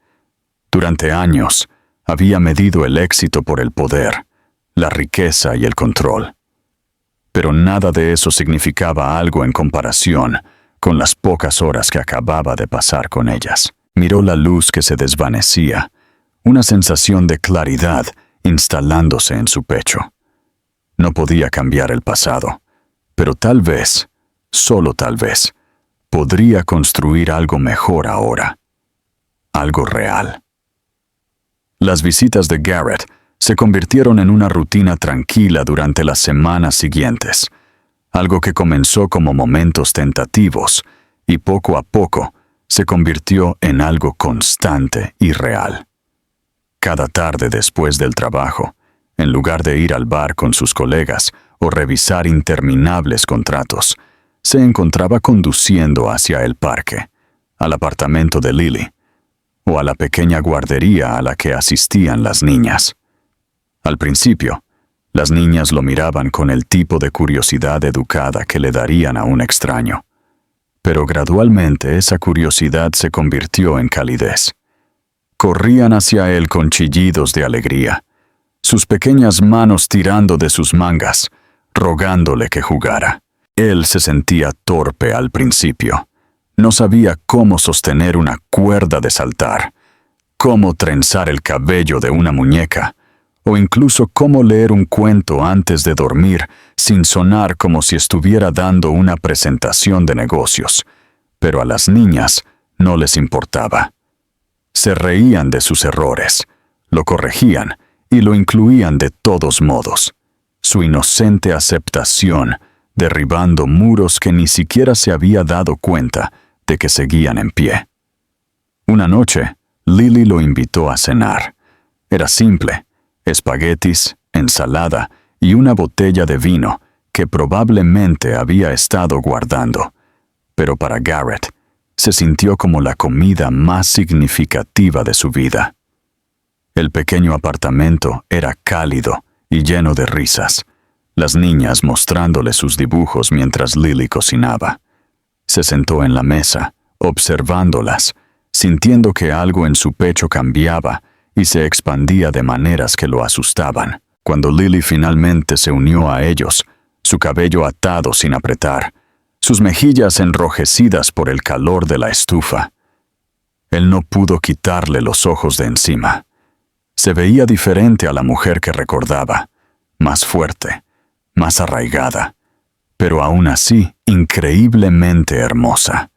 Durante años, había medido el éxito por el poder, la riqueza y el control. Pero nada de eso significaba algo en comparación con las pocas horas que acababa de pasar con ellas. Miró la luz que se desvanecía, una sensación de claridad instalándose en su pecho. No podía cambiar el pasado, pero tal vez, solo tal vez, podría construir algo mejor ahora. Algo real. Las visitas de Garrett se convirtieron en una rutina tranquila durante las semanas siguientes, algo que comenzó como momentos tentativos y poco a poco se convirtió en algo constante y real. Cada tarde después del trabajo, en lugar de ir al bar con sus colegas o revisar interminables contratos, se encontraba conduciendo hacia el parque, al apartamento de Lily, o a la pequeña guardería a la que asistían las niñas. Al principio, las niñas lo miraban con el tipo de curiosidad educada que le darían a un extraño. Pero gradualmente esa curiosidad se convirtió en calidez. Corrían hacia él con chillidos de alegría, sus pequeñas manos tirando de sus mangas, rogándole que jugara. Él se sentía torpe al principio. No sabía cómo sostener una cuerda de saltar, cómo trenzar el cabello de una muñeca, o incluso cómo leer un cuento antes de dormir sin sonar como si estuviera dando una presentación de negocios. Pero a las niñas no les importaba. Se reían de sus errores, lo corregían y lo incluían de todos modos. Su inocente aceptación, derribando muros que ni siquiera se había dado cuenta de que seguían en pie. Una noche, Lily lo invitó a cenar. Era simple: espaguetis, ensalada y una botella de vino que probablemente había estado guardando. Pero para Garrett, se sintió como la comida más significativa de su vida. El pequeño apartamento era cálido y lleno de risas, las niñas mostrándole sus dibujos mientras Lily cocinaba. Se sentó en la mesa, observándolas, sintiendo que algo en su pecho cambiaba y se expandía de maneras que lo asustaban. Cuando Lily finalmente se unió a ellos, su cabello atado sin apretar, sus mejillas enrojecidas por el calor de la estufa, él no pudo quitarle los ojos de encima. Se veía diferente a la mujer que recordaba, más fuerte, más arraigada, pero aún así increíblemente hermosa.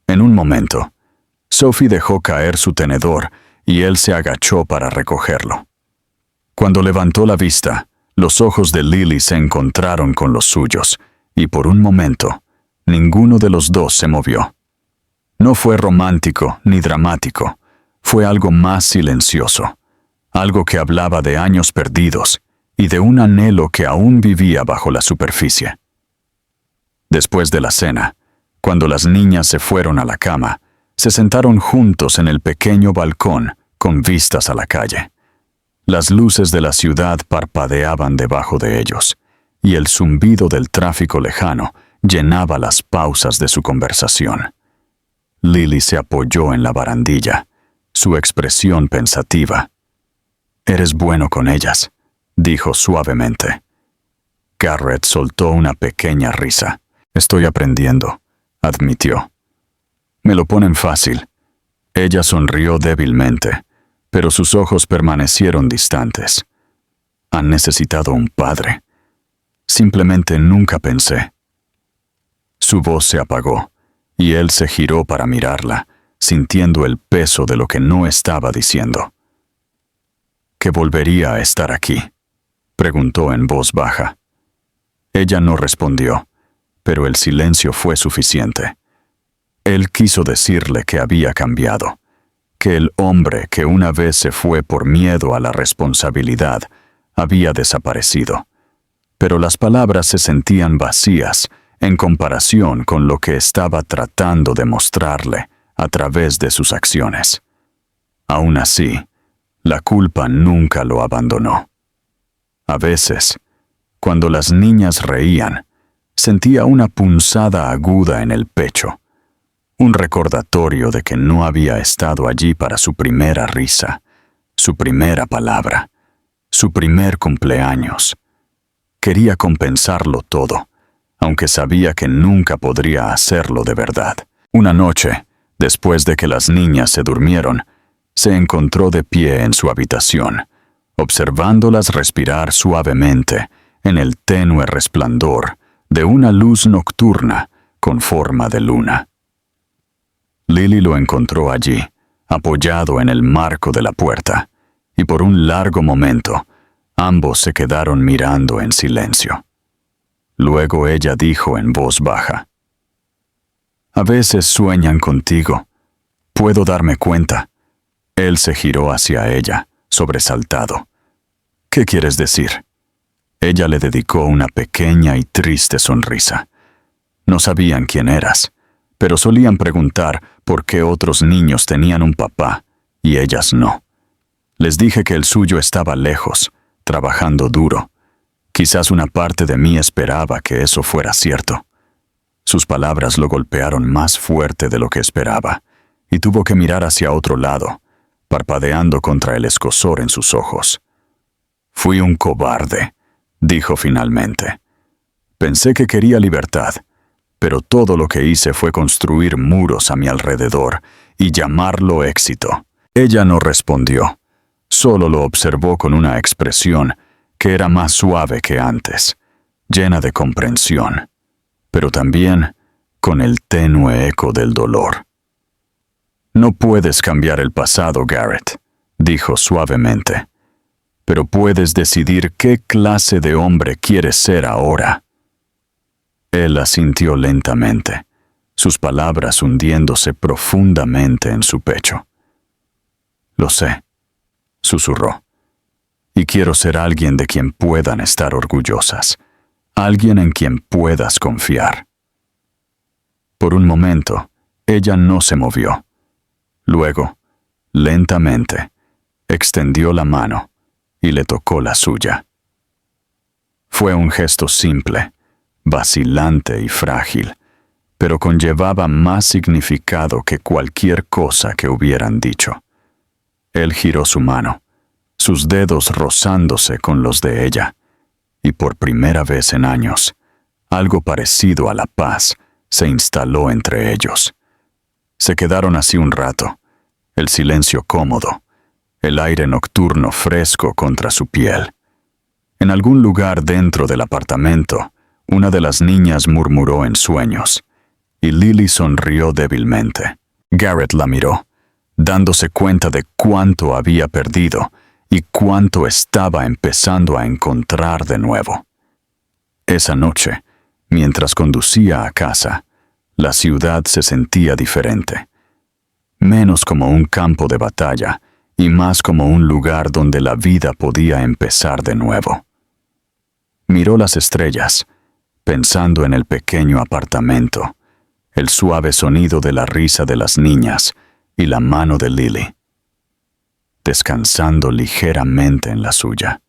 En un momento, Sophie dejó caer su tenedor y él se agachó para recogerlo. Cuando levantó la vista, los ojos de Lily se encontraron con los suyos, y por un momento, ninguno de los dos se movió. No fue romántico ni dramático, fue algo más silencioso, algo que hablaba de años perdidos y de un anhelo que aún vivía bajo la superficie. Después de la cena, cuando las niñas se fueron a la cama, se sentaron juntos en el pequeño balcón con vistas a la calle. Las luces de la ciudad parpadeaban debajo de ellos, y el zumbido del tráfico lejano llenaba las pausas de su conversación. Lily se apoyó en la barandilla, su expresión pensativa. «Eres bueno con ellas», dijo suavemente. Garrett soltó una pequeña risa. «Estoy aprendiendo», admitió. «Me lo ponen fácil». Ella sonrió débilmente, pero sus ojos permanecieron distantes. «Han necesitado un padre. Simplemente nunca pensé». Su voz se apagó, y él se giró para mirarla, sintiendo el peso de lo que no estaba diciendo. que volvería a estar aquí? Preguntó en voz baja. Ella no respondió, pero el silencio fue suficiente. Él quiso decirle que había cambiado, que el hombre que una vez se fue por miedo a la responsabilidad había desaparecido, pero las palabras se sentían vacías en comparación con lo que estaba tratando de mostrarle a través de sus acciones. Aún así, la culpa nunca lo abandonó. A veces, cuando las niñas reían, sentía una punzada aguda en el pecho, un recordatorio de que no había estado allí para su primera risa, su primera palabra, su primer cumpleaños. Quería compensarlo todo, aunque sabía que nunca podría hacerlo de verdad. Una noche, después de que las niñas se durmieron, se encontró de pie en su habitación, observándolas respirar suavemente en el tenue resplandor de una luz nocturna con forma de luna. Lily lo encontró allí, apoyado en el marco de la puerta, y por un largo momento, ambos se quedaron mirando en silencio. Luego ella dijo en voz baja: «A veces sueñan contigo. Puedo darme cuenta». Él se giró hacia ella, sobresaltado. «¿Qué quieres decir?». Ella le dedicó una pequeña y triste sonrisa. No sabían quién eras, pero solían preguntar por qué otros niños tenían un papá y ellas no. Les dije que el suyo estaba lejos, trabajando duro. Quizás una parte de mí esperaba que eso fuera cierto. Sus palabras lo golpearon más fuerte de lo que esperaba, y tuvo que mirar hacia otro lado, parpadeando contra el escozor en sus ojos. «Fui un cobarde», dijo finalmente. «Pensé que quería libertad, pero todo lo que hice fue construir muros a mi alrededor y llamarlo éxito». Ella no respondió, solo lo observó con una expresión que era más suave que antes, llena de comprensión, pero también con el tenue eco del dolor. «No puedes cambiar el pasado, Garrett», dijo suavemente, «pero puedes decidir qué clase de hombre quieres ser ahora». Él asintió lentamente, sus palabras hundiéndose profundamente en su pecho. «Lo sé», susurró, «y quiero ser alguien de quien puedan estar orgullosas, alguien en quien puedas confiar». Por un momento, ella no se movió. Luego, lentamente, extendió la mano y le tocó la suya. Fue un gesto simple, vacilante y frágil, pero conllevaba más significado que cualquier cosa que hubieran dicho. Él giró su mano, sus dedos rozándose con los de ella, y por primera vez en años, algo parecido a la paz se instaló entre ellos. Se quedaron así un rato, el silencio cómodo, el aire nocturno fresco contra su piel. En algún lugar dentro del apartamento, una de las niñas murmuró en sueños, y Lily sonrió débilmente. Garrett la miró, dándose cuenta de cuánto había perdido y cuánto estaba empezando a encontrar de nuevo. Esa noche, mientras conducía a casa, la ciudad se sentía diferente. Menos como un campo de batalla y más como un lugar donde la vida podía empezar de nuevo. Miró las estrellas, pensando en el pequeño apartamento, el suave sonido de la risa de las niñas y la mano de Lily, descansando ligeramente en la suya.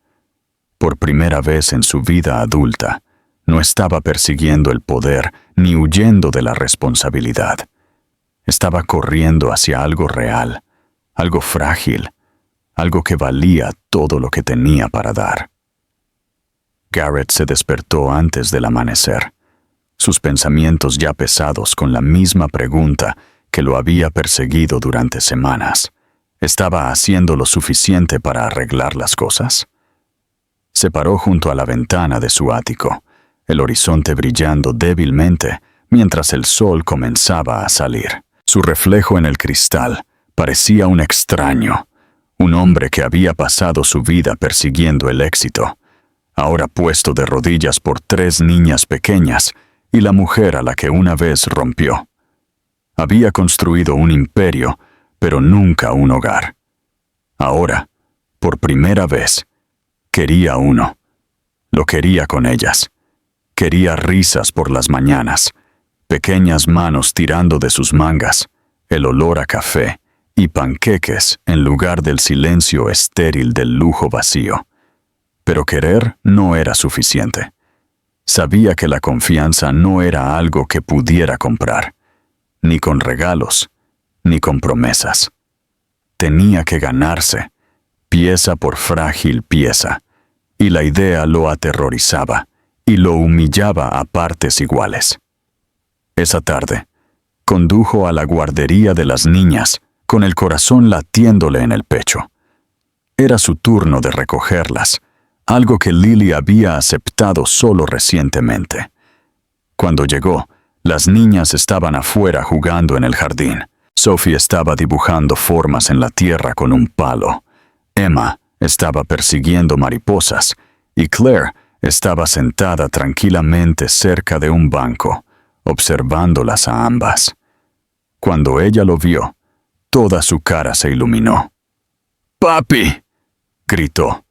Por primera vez en su vida adulta, no estaba persiguiendo el poder ni huyendo de la responsabilidad. Estaba corriendo hacia algo real, algo frágil, algo que valía todo lo que tenía para dar. Garrett se despertó antes del amanecer, sus pensamientos ya pesados con la misma pregunta que lo había perseguido durante semanas. ¿Estaba haciendo lo suficiente para arreglar las cosas? Se paró junto a la ventana de su ático, el horizonte brillando débilmente mientras el sol comenzaba a salir. Su reflejo en el cristal parecía un extraño, Un hombre que había pasado su vida persiguiendo el éxito, ahora puesto de rodillas por 3 niñas pequeñas y la mujer a la que una vez rompió. Había construido un imperio, pero nunca un hogar. Ahora, por primera vez, quería uno. Lo quería con ellas. Quería risas por las mañanas, pequeñas manos tirando de sus mangas, el olor a café y panqueques en lugar del silencio estéril del lujo vacío. Pero querer no era suficiente. Sabía que la confianza no era algo que pudiera comprar, ni con regalos, ni con promesas. Tenía que ganarse, pieza por frágil pieza, y la idea lo aterrorizaba y lo humillaba a partes iguales. Esa tarde, condujo a la guardería de las niñas con el corazón latiéndole en el pecho. Era su turno de recogerlas, algo que Lily había aceptado solo recientemente. Cuando llegó, las niñas estaban afuera jugando en el jardín. Sophie estaba dibujando formas en la tierra con un palo. Emma estaba persiguiendo mariposas y Claire estaba sentada tranquilamente cerca de un banco, observándolas a ambas. Cuando ella lo vio, toda su cara se iluminó. ¡Papi!, gritó,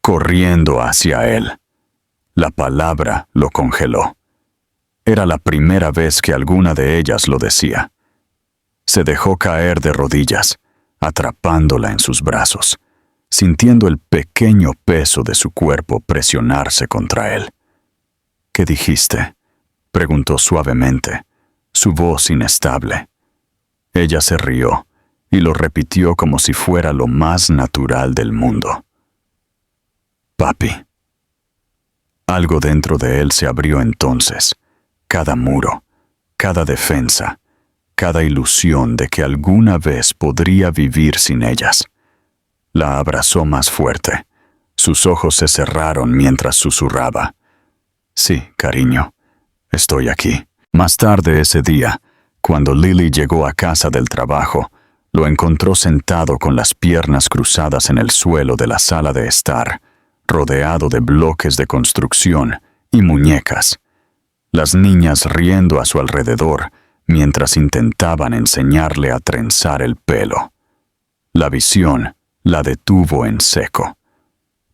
corriendo hacia él. La palabra lo congeló. Era la primera vez que alguna de ellas lo decía. Se dejó caer de rodillas, atrapándola en sus brazos, sintiendo el pequeño peso de su cuerpo presionarse contra él. ¿Qué dijiste?, preguntó suavemente, su voz inestable. Ella se rió y lo repitió como si fuera lo más natural del mundo. Papi. Algo dentro de él se abrió entonces. Cada muro, cada defensa, cada ilusión de que alguna vez podría vivir sin ellas. La abrazó más fuerte. Sus ojos se cerraron mientras susurraba. Sí, cariño, estoy aquí. Más tarde ese día, cuando Lily llegó a casa del trabajo, lo encontró sentado con las piernas cruzadas en el suelo de la sala de estar, rodeado de bloques de construcción y muñecas. Las niñas riendo a su alrededor mientras intentaban enseñarle a trenzar el pelo. La visión la detuvo en seco.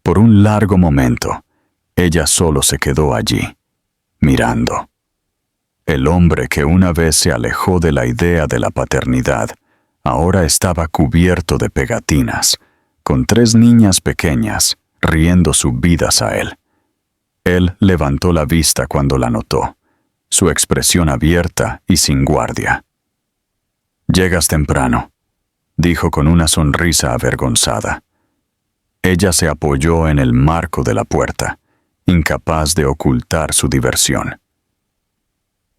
Por un largo momento, ella solo se quedó allí, mirando. El hombre que una vez se alejó de la idea de la paternidad, ahora estaba cubierto de pegatinas, con 3 niñas pequeñas riendo subidas a él. Él levantó la vista cuando la notó, su expresión abierta y sin guardia. «Llegas temprano», dijo con una sonrisa avergonzada. Ella se apoyó en el marco de la puerta, incapaz de ocultar su diversión.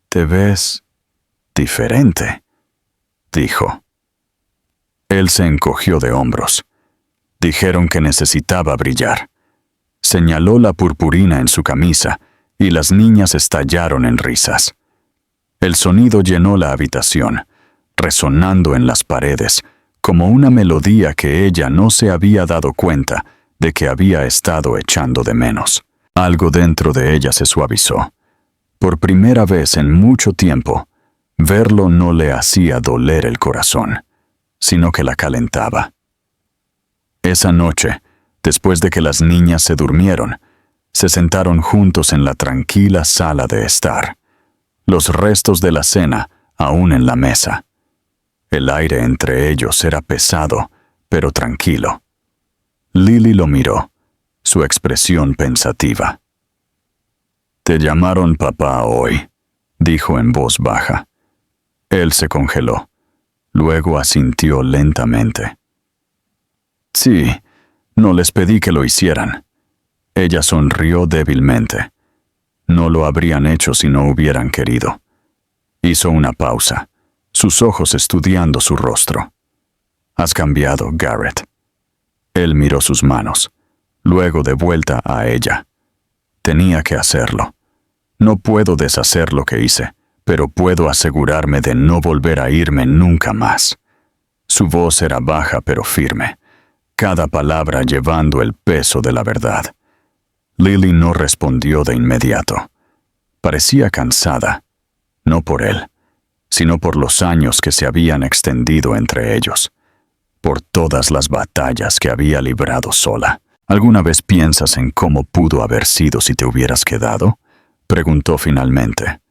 «Te ves diferente», dijo. Él se encogió de hombros. Dijeron que necesitaba brillar. Señaló la purpurina en su camisa y las niñas estallaron en risas. El sonido llenó la habitación, resonando en las paredes, como una melodía que ella no se había dado cuenta de que había estado echando de menos. Algo dentro de ella se suavizó. Por primera vez en mucho tiempo, verlo no le hacía doler el corazón, sino que la calentaba. Esa noche, después de que las niñas se durmieron, se sentaron juntos en la tranquila sala de estar, los restos de la cena aún en la mesa. El aire entre ellos era pesado, pero tranquilo. Lily lo miró, su expresión pensativa. «Te llamaron papá hoy», dijo en voz baja. Él se congeló. Luego asintió lentamente. «Sí, no les pedí que lo hicieran». Ella sonrió débilmente. No lo habrían hecho si no hubieran querido. Hizo una pausa, sus ojos estudiando su rostro. «Has cambiado, Garrett». Él miró sus manos, luego de vuelta a ella. Tenía que hacerlo. No puedo deshacer lo que hice, pero puedo asegurarme de no volver a irme nunca más. Su voz era baja pero firme. cada palabra llevando el peso de la verdad. Lily no respondió de inmediato. Parecía cansada, no por él, sino por los años que se habían extendido entre ellos, por todas las batallas que había librado sola. ¿Alguna vez piensas en cómo pudo haber sido si te hubieras quedado?, preguntó finalmente.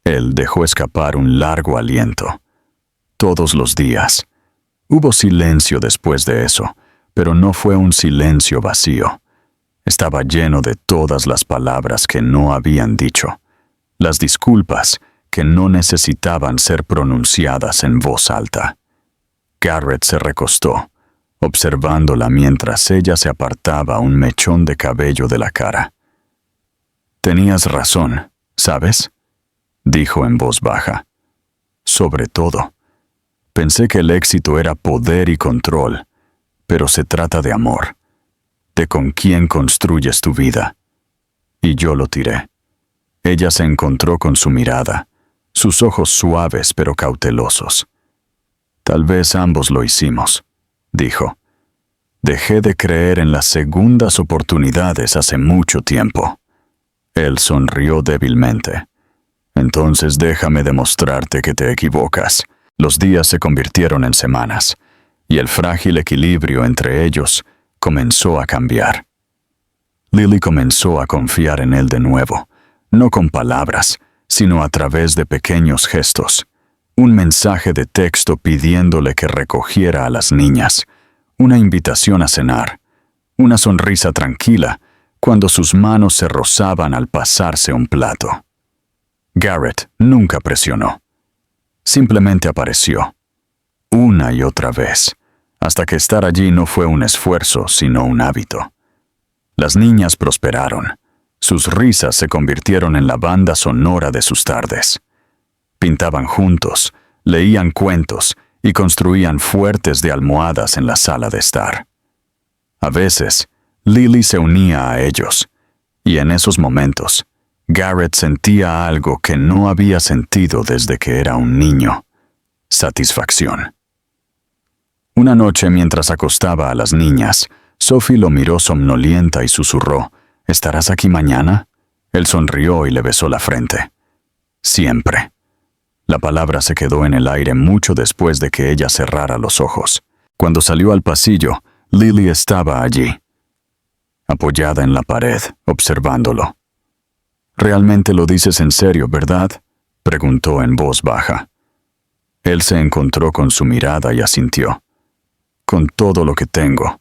Él dejó escapar un largo aliento. Todos los días. Hubo silencio después de eso, pero no fue un silencio vacío. Estaba lleno de todas las palabras que no habían dicho, las disculpas que no necesitaban ser pronunciadas en voz alta. Garrett se recostó, observándola mientras ella se apartaba un mechón de cabello de la cara. «Tenías razón, ¿sabes?», dijo en voz baja. «Sobre todo. Pensé que el éxito era poder y control, pero se trata de amor, de con quién construyes tu vida. Y yo lo tiré». Ella se encontró con su mirada, sus ojos suaves pero cautelosos. «Tal vez ambos lo hicimos», dijo. «Dejé de creer en las segundas oportunidades hace mucho tiempo». Él sonrió débilmente. «Entonces déjame demostrarte que te equivocas». Los días se convirtieron en semanas, y el frágil equilibrio entre ellos comenzó a cambiar. Lily comenzó a confiar en él de nuevo, no con palabras, sino a través de pequeños gestos. Un mensaje de texto pidiéndole que recogiera a las niñas, una invitación a cenar, una sonrisa tranquila cuando sus manos se rozaban al pasarse un plato. Garrett nunca presionó. Simplemente apareció, una y otra vez, hasta que estar allí no fue un esfuerzo, sino un hábito. Las niñas prosperaron. Sus risas se convirtieron en la banda sonora de sus tardes. Pintaban juntos, leían cuentos y construían fuertes de almohadas en la sala de estar. A veces, Lily se unía a ellos, y en esos momentos, Garrett sentía algo que no había sentido desde que era un niño: satisfacción. Una noche, mientras acostaba a las niñas, Sophie lo miró somnolienta y susurró: «¿Estarás aquí mañana?». Él sonrió y le besó la frente. «Siempre». La palabra se quedó en el aire mucho después de que ella cerrara los ojos. Cuando salió al pasillo, Lily estaba allí, apoyada en la pared, observándolo. «¿Realmente lo dices en serio, verdad?», preguntó en voz baja. Él se encontró con su mirada y asintió. «Con todo lo que tengo».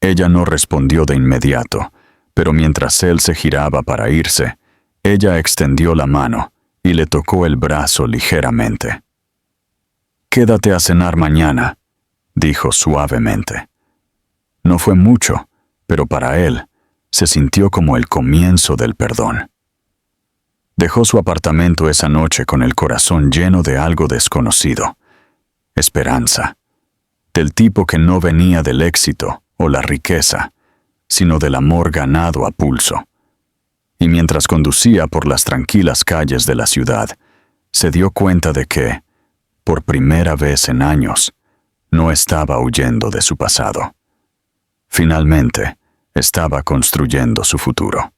Ella no respondió de inmediato, pero mientras él se giraba para irse, ella extendió la mano y le tocó el brazo ligeramente. «Quédate a cenar mañana», dijo suavemente. No fue mucho, pero para él se sintió como el comienzo del perdón. Dejó su apartamento esa noche con el corazón lleno de algo desconocido: esperanza, del tipo que no venía del éxito o la riqueza, sino del amor ganado a pulso. Y mientras conducía por las tranquilas calles de la ciudad, se dio cuenta de que, por primera vez en años, no estaba huyendo de su pasado. Finalmente, estaba construyendo su futuro.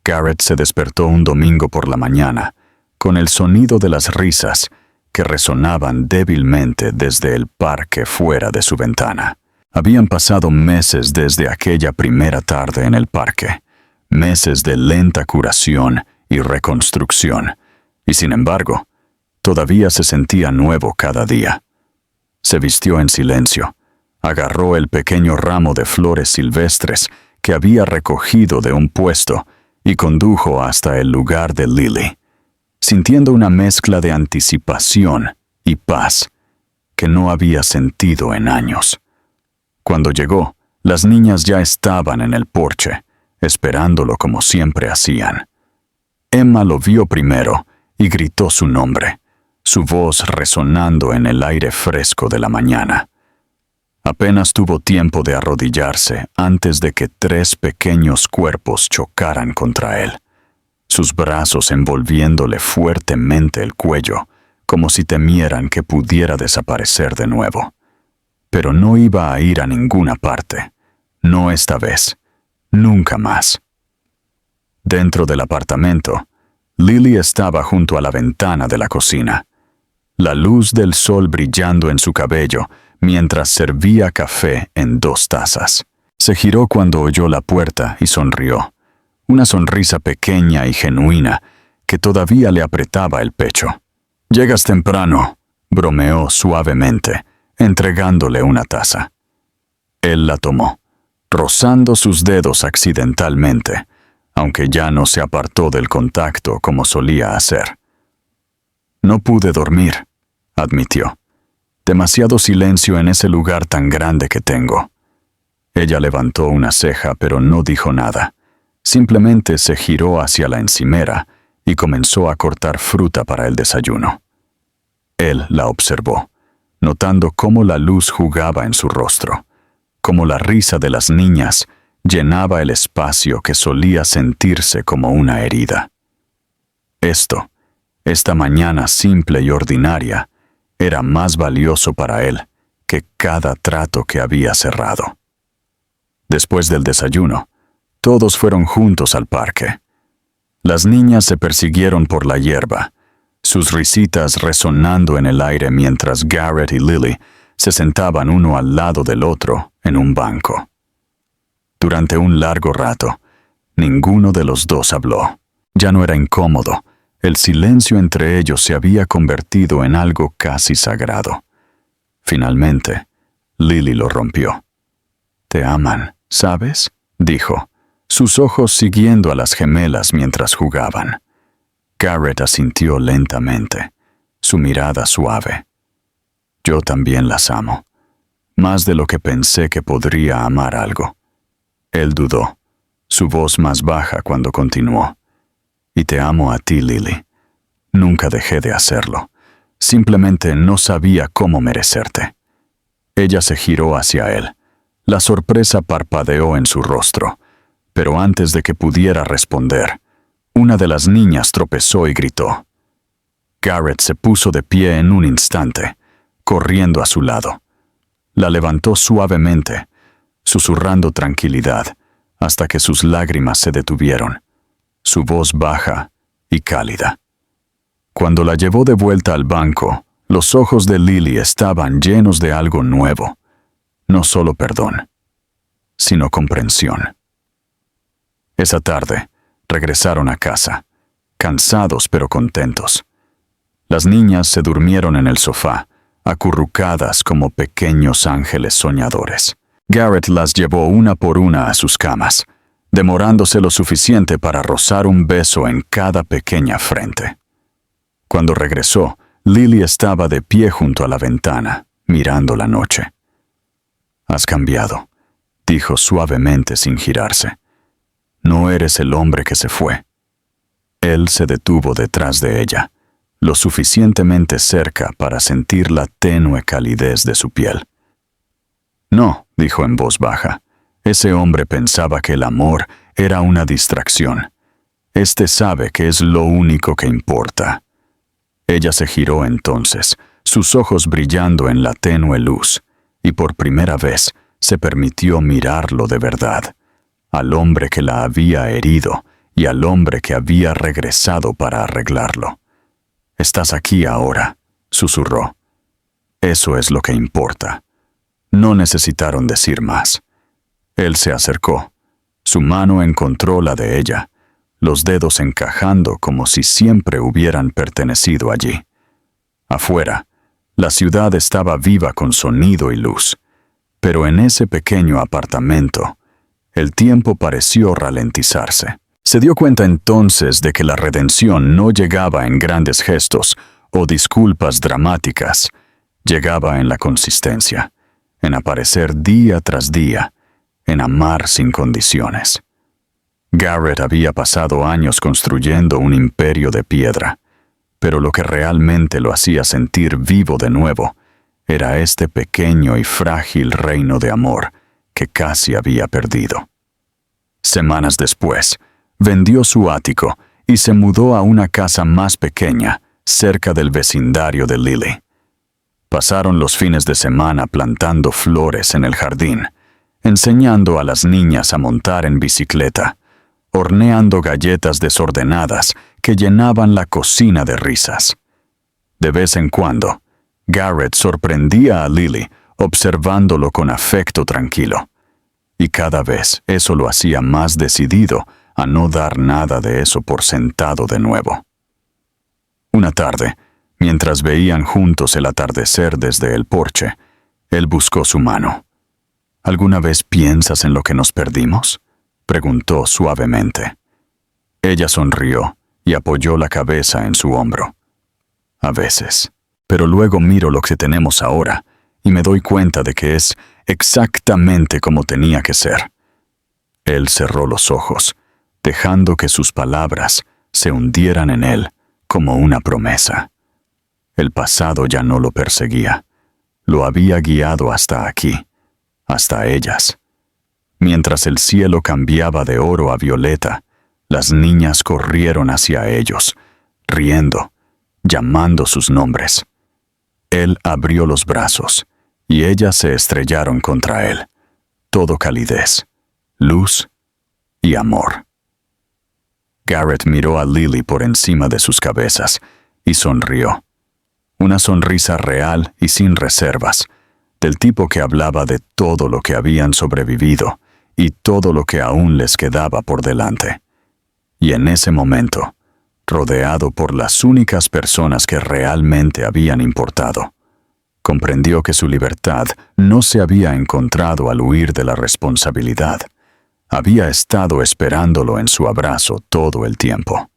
Garrett se despertó un domingo por la mañana, con el sonido de las risas que resonaban débilmente desde el parque fuera de su ventana. Habían pasado meses desde aquella primera tarde en el parque, meses de lenta curación y reconstrucción, y sin embargo, todavía se sentía nuevo cada día. Se vistió en silencio, agarró el pequeño ramo de flores silvestres que había recogido de un puesto y condujo hasta el lugar de Lily, sintiendo una mezcla de anticipación y paz que no había sentido en años. Cuando llegó, las niñas ya estaban en el porche, esperándolo como siempre hacían. Emma lo vio primero y gritó su nombre, su voz resonando en el aire fresco de la mañana. Apenas tuvo tiempo de arrodillarse antes de que 3 pequeños cuerpos chocaran contra él, sus brazos envolviéndole fuertemente el cuello, como si temieran que pudiera desaparecer de nuevo. pero no iba a ir a ninguna parte. No esta vez. Nunca más. Dentro del apartamento, Lily estaba junto a la ventana de la cocina, la luz del sol brillando en su cabello mientras servía café en 2 tazas. Se giró cuando oyó la puerta y sonrió, una sonrisa pequeña y genuina que todavía le apretaba el pecho. «Llegas temprano», bromeó suavemente, entregándole una taza. Él la tomó, rozando sus dedos accidentalmente, aunque ya no se apartó del contacto como solía hacer. «No pude dormir», admitió. «Demasiado silencio en ese lugar tan grande que tengo». Ella levantó una ceja, pero no dijo nada. Simplemente se giró hacia la encimera y comenzó a cortar fruta para el desayuno. Él la observó, notando cómo la luz jugaba en su rostro, cómo la risa de las niñas llenaba el espacio que solía sentirse como una herida. Esta mañana simple y ordinaria, era más valioso para él que cada trato que había cerrado. Después del desayuno, todos fueron juntos al parque. Las niñas se persiguieron por la hierba, sus risitas resonando en el aire mientras Garrett y Lily se sentaban uno al lado del otro en un banco. Durante un largo rato, ninguno de los dos habló. Ya no era incómodo. El silencio entre ellos se había convertido en algo casi sagrado. Finalmente, Lily lo rompió. «Te aman, ¿sabes?», dijo, sus ojos siguiendo a las gemelas mientras jugaban. Garrett asintió lentamente, su mirada suave. «Yo también las amo, más de lo que pensé que podría amar algo». Él dudó, su voz más baja cuando continuó. «Y te amo a ti, Lily. Nunca dejé de hacerlo. Simplemente no sabía cómo merecerte». Ella se giró hacia él. La sorpresa parpadeó en su rostro, pero antes de que pudiera responder, una de las niñas tropezó y gritó. Garrett se puso de pie en un instante, corriendo a su lado. La levantó suavemente, susurrando tranquilidad, hasta que sus lágrimas se detuvieron, su voz baja y cálida. Cuando la llevó de vuelta al banco, los ojos de Lily estaban llenos de algo nuevo, no solo perdón, sino comprensión. Esa tarde, regresaron a casa, cansados pero contentos. Las niñas se durmieron en el sofá, acurrucadas como pequeños ángeles soñadores. Garrett las llevó una por una a sus camas, demorándose lo suficiente para rozar un beso en cada pequeña frente. Cuando regresó, Lily estaba de pie junto a la ventana, mirando la noche. «Has cambiado», dijo suavemente sin girarse. «No eres el hombre que se fue». Él se detuvo detrás de ella, lo suficientemente cerca para sentir la tenue calidez de su piel. «No», dijo en voz baja, «ese hombre pensaba que el amor era una distracción. Este sabe que es lo único que importa». Ella se giró entonces, sus ojos brillando en la tenue luz, y por primera vez se permitió mirarlo de verdad, al hombre que la había herido y al hombre que había regresado para arreglarlo. «Estás aquí ahora», susurró. «Eso es lo que importa». No necesitaron decir más. Él se acercó. Su mano encontró la de ella, los dedos encajando como si siempre hubieran pertenecido allí. Afuera, la ciudad estaba viva con sonido y luz, pero en ese pequeño apartamento, el tiempo pareció ralentizarse. Se dio cuenta entonces de que la redención no llegaba en grandes gestos o disculpas dramáticas, llegaba en la consistencia, en aparecer día tras día, en amar sin condiciones. Garrett había pasado años construyendo un imperio de piedra, pero lo que realmente lo hacía sentir vivo de nuevo era este pequeño y frágil reino de amor que casi había perdido. Semanas después, vendió su ático y se mudó a una casa más pequeña, cerca del vecindario de Lily. Pasaron los fines de semana plantando flores en el jardín, enseñando a las niñas a montar en bicicleta, horneando galletas desordenadas que llenaban la cocina de risas. De vez en cuando, Garrett sorprendía a Lily observándolo con afecto tranquilo, y cada vez eso lo hacía más decidido a no dar nada de eso por sentado de nuevo. Una tarde, mientras veían juntos el atardecer desde el porche, él buscó su mano. ¿Alguna vez piensas en lo que nos perdimos?, preguntó suavemente. Ella sonrió y apoyó la cabeza en su hombro. A veces, pero luego miro lo que tenemos ahora y me doy cuenta de que es exactamente como tenía que ser. Él cerró los ojos, dejando que sus palabras se hundieran en él como una promesa. El pasado ya no lo perseguía. Lo había guiado hasta aquí, hasta ellas. Mientras el cielo cambiaba de oro a violeta, las niñas corrieron hacia ellos, riendo, llamando sus nombres. Él abrió los brazos, y ellas se estrellaron contra él, todo calidez, luz y amor. Garrett miró a Lily por encima de sus cabezas y sonrió. Una sonrisa real y sin reservas, del tipo que hablaba de todo lo que habían sobrevivido y todo lo que aún les quedaba por delante. Y en ese momento, rodeado por las únicas personas que realmente habían importado, comprendió que su libertad no se había encontrado al huir de la responsabilidad. Había estado esperándolo en su abrazo todo el tiempo.